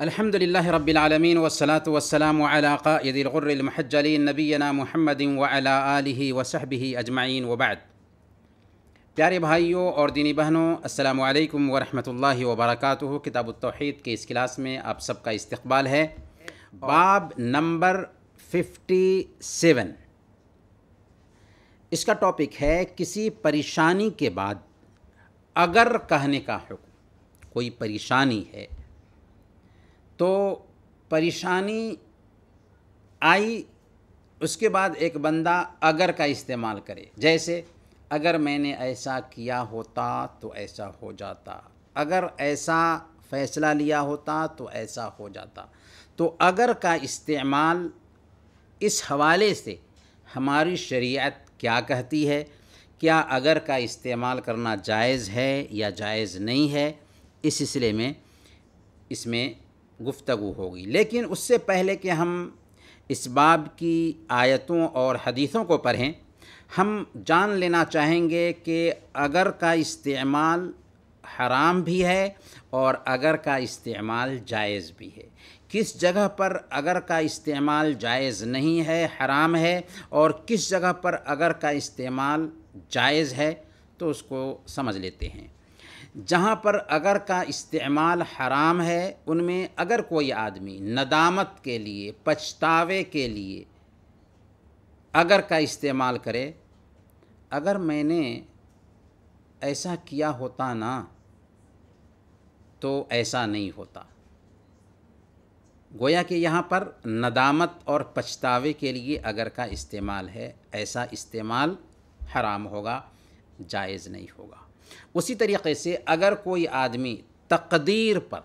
الحمدللہ رب العالمین والصلاة والسلام علی قائد الغر المحجلین نبینا محمد وعلی آلہ وصحبہ اجمعین وبعد۔ پیارے بھائیوں اور دینی بہنوں، السلام علیکم ورحمۃ اللہ وبرکاتہ۔ کتاب التوحید کے اس کلاس میں آپ سب کا استقبال ہے۔ باب نمبر 57، اس کا ٹاپک ہے کسی پریشانی کے بعد اگر کہنے کا حکم۔ کوئی پریشانی ہے تو پریشانی آئی، اس کے بعد ایک بندہ اگر کا استعمال کرے، جیسے اگر میں نے ایسا کیا ہوتا تو ایسا ہو جاتا، اگر ایسا فیصلہ لیا ہوتا تو ایسا ہو جاتا۔ تو اگر کا استعمال اس حوالے سے ہماری شریعت کیا کہتی ہے، کیا اگر کا استعمال کرنا جائز ہے یا جائز نہیں ہے، اس سلسلے میں اس میں گفتگو ہوگی۔ لیکن اس سے پہلے کہ ہم اس باب کی آیتوں اور حدیثوں کو پڑھیں، ہم جان لینا چاہیں گے کہ اگر کا استعمال حرام بھی ہے اور اگر کا استعمال جائز بھی ہے۔ کس جگہ پر اگر کا استعمال جائز نہیں ہے، حرام ہے، اور کس جگہ پر اگر کا استعمال جائز ہے، تو اس کو سمجھ لیتے ہیں۔ جہاں پر اگر کا استعمال حرام ہے، ان میں اگر کوئی آدمی ندامت کے لیے، پچھتاوے کے لیے اگر کا استعمال کرے، اگر میں نے ایسا کیا ہوتا نا تو ایسا نہیں ہوتا، گویا کہ یہاں پر ندامت اور پچھتاوے کے لیے اگر کا استعمال ہے، ایسا استعمال حرام ہوگا، جائز نہیں ہوگا۔ اسی طریقے سے اگر کوئی آدمی تقدیر پر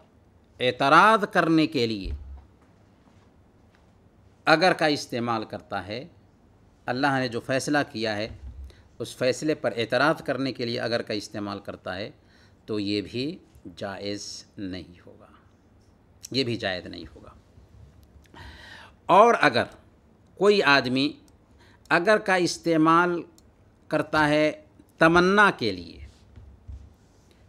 اعتراض کرنے کے لیے اگر کا استعمال کرتا ہے، اللہ نے جو فیصلہ کیا ہے اس فیصلے پر اعتراض کرنے کے لیے اگر کا استعمال کرتا ہے، تو یہ بھی جائز نہیں ہوگا، یہ بھی جائز نہیں ہوگا۔ اور اگر کوئی آدمی اگر کا استعمال کرتا ہے تمنا کے لیے،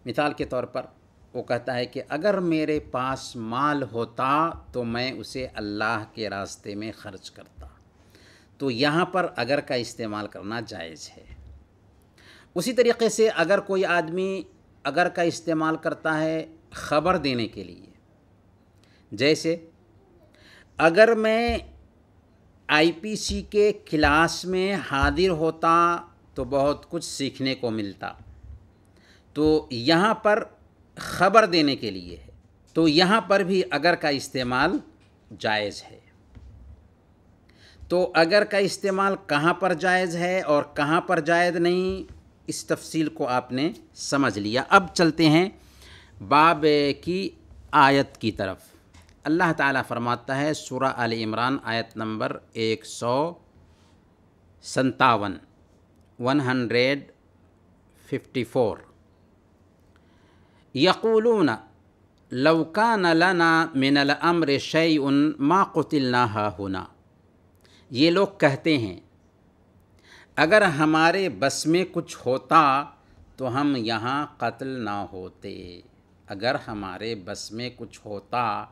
مثال کے طور پر وہ کہتا ہے کہ اگر میرے پاس مال ہوتا تو میں اسے اللہ کے راستے میں خرچ کرتا، تو یہاں پر اگر کا استعمال کرنا جائز ہے۔ اسی طریقے سے اگر کوئی آدمی اگر کا استعمال کرتا ہے خبر دینے کے لیے، جیسے اگر میں IPC کے کلاس میں حاضر ہوتا تو بہت کچھ سیکھنے کو ملتا، تو یہاں پر خبر دینے کے لیے ہے، تو یہاں پر بھی اگر کا استعمال جائز ہے۔ تو اگر کا استعمال کہاں پر جائز ہے اور کہاں پر جائز نہیں، اس تفصیل کو آپ نے سمجھ لیا۔ اب چلتے ہیں باب کی آیت کی طرف۔ اللہ تعالیٰ فرماتا ہے سورہ آل عمران آیت نمبر 157، 154، یقولون لو کان لنا من الامر شیء ما قتلنا ہاہنا۔ یہ لوگ کہتے ہیں اگر ہمارے بس میں کچھ ہوتا تو ہم یہاں قتل نہ ہوتے، اگر ہمارے بس میں کچھ ہوتا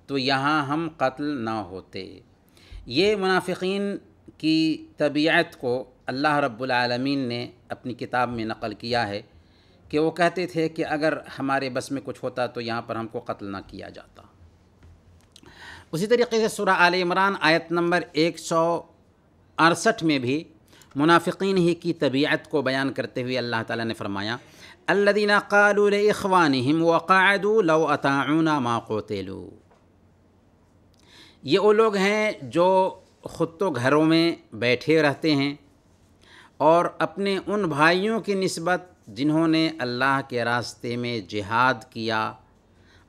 تو یہاں ہم قتل نہ ہوتے۔ یہ منافقین کی طبیعت کو اللہ رب العالمین نے اپنی کتاب میں نقل کیا ہے کہ وہ کہتے تھے کہ اگر ہمارے بس میں کچھ ہوتا تو یہاں پر ہم کو قتل نہ کیا جاتا۔ اسی طریقے سے سورہ آل عمران آیت نمبر 168 میں بھی منافقین ہی کی طبیعت کو بیان کرتے ہوئے اللہ تعالیٰ نے فرمایا الذین قالوا لاخوانہم وقعدوا لو اطاعونا ما قتلوا۔ یہ وہ لوگ ہیں جو خود تو گھروں میں بیٹھے رہتے ہیں اور اپنے ان بھائیوں کی نسبت جنہوں نے اللہ کے راستے میں جہاد کیا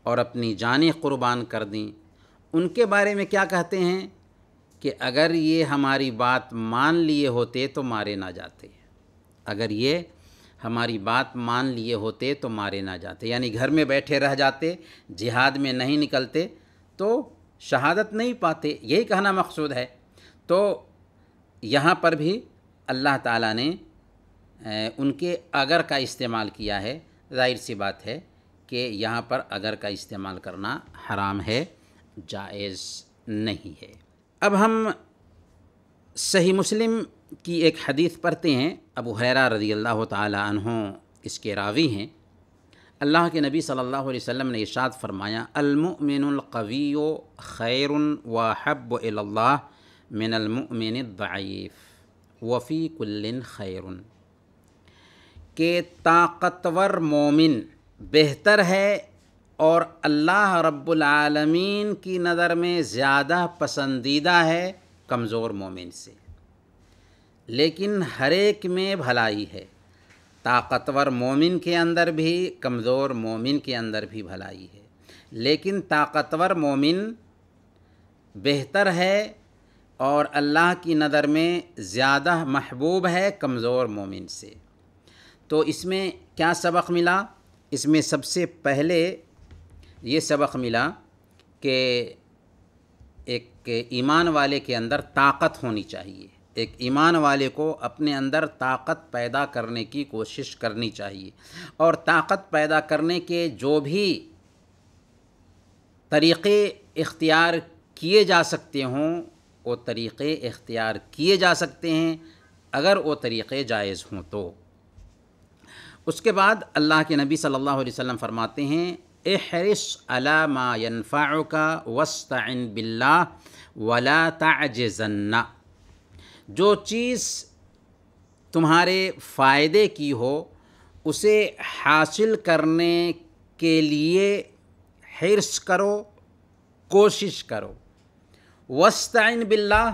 اور اپنی جانیں قربان کر دیں، ان کے بارے میں کیا کہتے ہیں کہ اگر یہ ہماری بات مان لیے ہوتے تو مارے نہ جاتے، اگر یہ ہماری بات مان لیے ہوتے تو مارے نہ جاتے، یعنی گھر میں بیٹھے رہ جاتے، جہاد میں نہیں نکلتے تو شہادت نہیں پاتے، یہی کہنا مقصود ہے۔ تو یہاں پر بھی اللہ تعالیٰ نے ان کے اگر کا استعمال کیا ہے۔ ظاہر سی بات ہے کہ یہاں پر اگر کا استعمال کرنا حرام ہے۔ جائز نہیں ہے۔ اب ہم صحیح مسلم کی ایک حدیث پڑھتے ہیں، ابو ہریرہ رضی اللہ تعالی عنہ اس کے راوی ہیں۔ اللہ کے نبی صلی اللہ علیہ وسلم نے ارشاد فرمایا، المؤمن القوی خیر واحب الی اللہ من المؤمن الضعیف وفی کل خیر، کہ طاقتور مومن بہتر ہے اور اللہ رب العالمین کی نظر میں زیادہ پسندیدہ ہے کمزور مومن سے، لیکن ہر ایک میں بھلائی ہے، طاقتور مومن کے اندر بھی کمزور مومن کے اندر بھی بھلائی ہے، لیکن طاقتور مومن بہتر ہے اور اللہ کی نظر میں زیادہ محبوب ہے کمزور مومن سے۔ تو اس میں کیا سبق ملا؟ اس میں سب سے پہلے یہ سبق ملا کہ ایک ایمان والے کے اندر طاقت ہونی چاہیے، ایک ایمان والے کو اپنے اندر طاقت پیدا کرنے کی کوشش کرنی چاہیے، اور طاقت پیدا کرنے کے جو بھی طریقے اختیار کیے جا سکتے ہوں وہ طریقے اختیار کیے جا سکتے ہیں اگر وہ طریقے جائز ہوں تو۔ اس کے بعد اللہ کے نبی صلی اللہ علیہ وسلم فرماتے ہیں، احرص علی ما ینفعک واستعن باللہ ولا تعجزن، جو چیز تمہارے فائدے کی ہو اسے حاصل کرنے کے لیے حرص کرو، کوشش کرو، واستعن باللہ،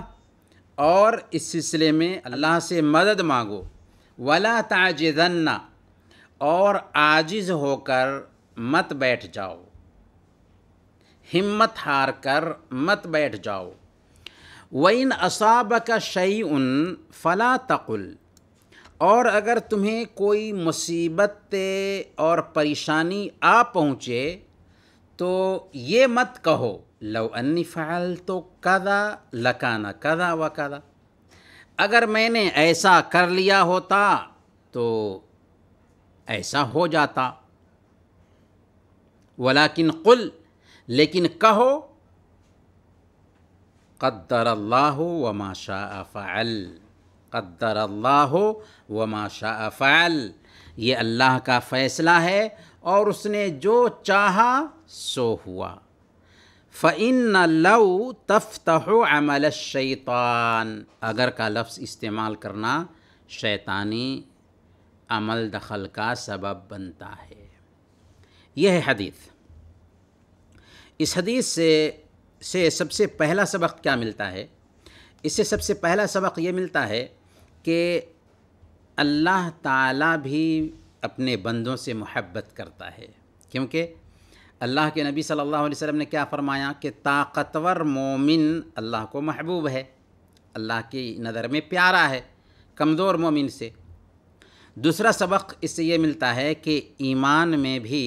اور اس سلسلے میں اللہ سے مدد مانگو، ولا تعجزن، اور عاجز ہو کر مت بیٹھ جاؤ، ہمت ہار کر مت بیٹھ جاؤ۔ وَإِنْ أَصَابَكَ شَيْءٌ فَلَا تَقُلْ، اور اگر تمہیں کوئی مصیبت اور پریشانی آ پہنچے تو یہ مت کہو لو انی فعلت کذا لکان کذا و کذا، اگر میں نے ایسا کر لیا ہوتا تو ایسا ہو جاتا، ولیکن قل، لیکن کہو قدر اللہ وما شاء فعل، قدر اللہ وما شاء فعل، یہ اللہ کا فیصلہ ہے اور اس نے جو چاہا سو ہوا۔ فَإِنَّ لَوْ تَفْتَحُ عَمَلَ الشَّيْطَانِ، اگر کا لفظ استعمال کرنا شیطانی عمل دخل کا سبب بنتا ہے۔ یہ ہے حدیث۔ اس حدیث سے سب سے پہلا سبق کیا ملتا ہے؟ اس سے سب سے پہلا سبق یہ ملتا ہے کہ اللہ تعالیٰ بھی اپنے بندوں سے محبت کرتا ہے، کیونکہ اللہ کے نبی صلی اللہ علیہ وسلم نے کیا فرمایا کہ طاقتور مومن اللہ کو محبوب ہے، اللہ کی نظر میں پیارا ہے کمزور مومن سے۔ دوسرا سبق اس سے یہ ملتا ہے کہ ایمان میں بھی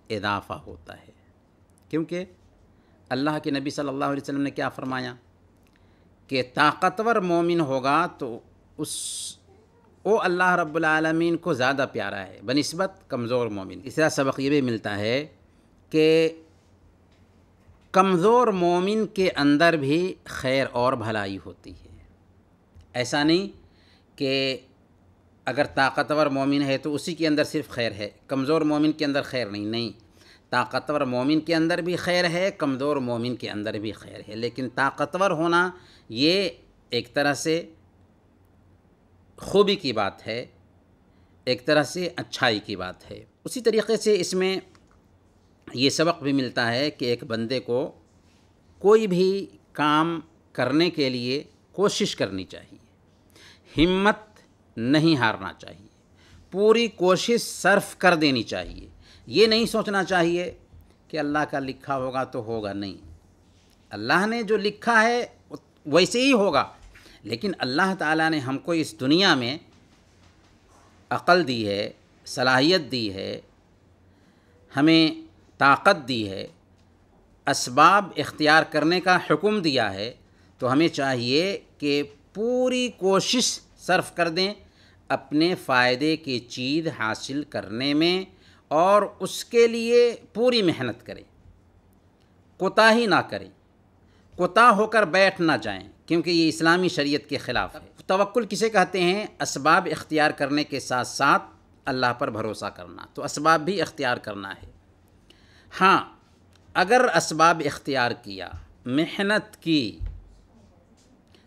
اضافہ ہوتا ہے، کیونکہ اللہ کے نبی صلی اللہ علیہ وسلم نے کیا فرمایا کہ طاقتور مومن ہوگا تو وہ اللہ رب العالمین کو زیادہ پیارا ہے بنسبت کمزور مومن۔ تیسرا سبق یہ بھی ملتا ہے کہ کمزور مومن کے اندر بھی خیر اور بھلائی ہوتی ہے، ایسا نہیں کہ اگر طاقتور مومن ہے تو اسی کے اندر صرف خیر ہے، کمزور مومن کے اندر خیر نہیں، طاقتور مومن کے اندر بھی خیر ہے، کمزور مومن کے اندر بھی خیر ہے، لیکن طاقتور ہونا یہ ایک طرح سے خوبی کی بات ہے، ایک طرح سے اچھائی کی بات ہے۔ اسی طریقے سے اس میں یہ سبق بھی ملتا ہے کہ ایک بندے کو کوئی بھی کام کرنے کے لیے کوشش کرنی چاہیے، ہمت نہیں ہارنا چاہیے، پوری کوشش صرف کر دینی چاہیے، یہ نہیں سوچنا چاہیے کہ اللہ کا لکھا ہوگا تو ہوگا، نہیں، اللہ نے جو لکھا ہے ویسے ہی ہوگا، لیکن اللہ تعالیٰ نے ہم کو اس دنیا میں عقل دی ہے، صلاحیت دی ہے، ہمیں طاقت دی ہے، اسباب اختیار کرنے کا حکم دیا ہے، تو ہمیں چاہیے کہ پوری کوشش صرف کر دیں اپنے فائدے کی چیز حاصل کرنے میں، اور اس کے لیے پوری محنت کریں، کوتاہی نہ کریں، کوتاہ ہو کر بیٹھ نہ جائیں، کیونکہ یہ اسلامی شریعت کے خلاف ہے۔ توکل کسے کہتے ہیں؟ اسباب اختیار کرنے کے ساتھ ساتھ اللہ پر بھروسہ کرنا، تو اسباب بھی اختیار کرنا ہے۔ ہاں، اگر اسباب اختیار کیا، محنت کی،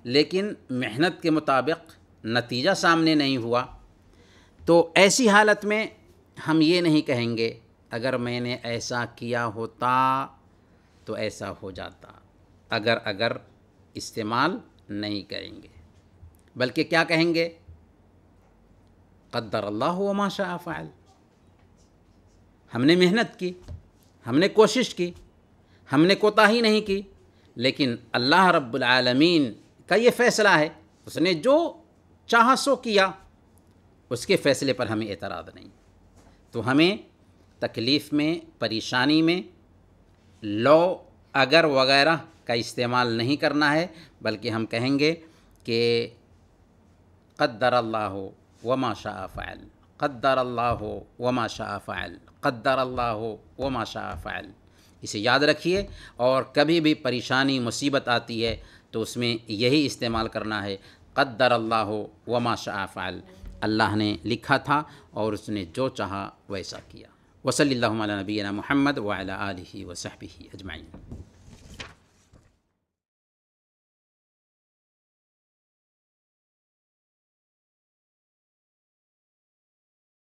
لیکن محنت کے مطابق نتیجہ سامنے نہیں ہوا، تو ایسی حالت میں ہم یہ نہیں کہیں گے اگر میں نے ایسا کیا ہوتا تو ایسا ہو جاتا، اگر استعمال نہیں کریں گے، بلکہ کیا کہیں گے؟ قدر اللہ وما شاء فعل۔ ہم نے محنت کی، ہم نے کوشش کی، ہم نے کوتاہی نہیں کی، لیکن اللہ رب العالمین کا یہ فیصلہ ہے، اس نے جو چاہا سو کیا، اس کے فیصلے پر ہمیں اعتراض نہیں۔ تو ہمیں تکلیف میں، پریشانی میں لو، اگر وغیرہ کا استعمال نہیں کرنا ہے، بلکہ ہم کہیں گے کہ قدر اللہ وما شاء فعل، قدر اللہ وما شاء فعل، قدر اللہ وما شاء فعل۔ اسے یاد رکھیے، اور کبھی بھی پریشانی، مصیبت آتی ہے تو اس میں یہی استعمال کرنا ہے، قدر اللہ وما شاء فعل۔ اللہ نے لکھا تھا اور اس نے جو چاہا ویسا کیا۔ وصلی اللہ علی نبینا محمد وعلی آلہ وصحبہ اجمعین۔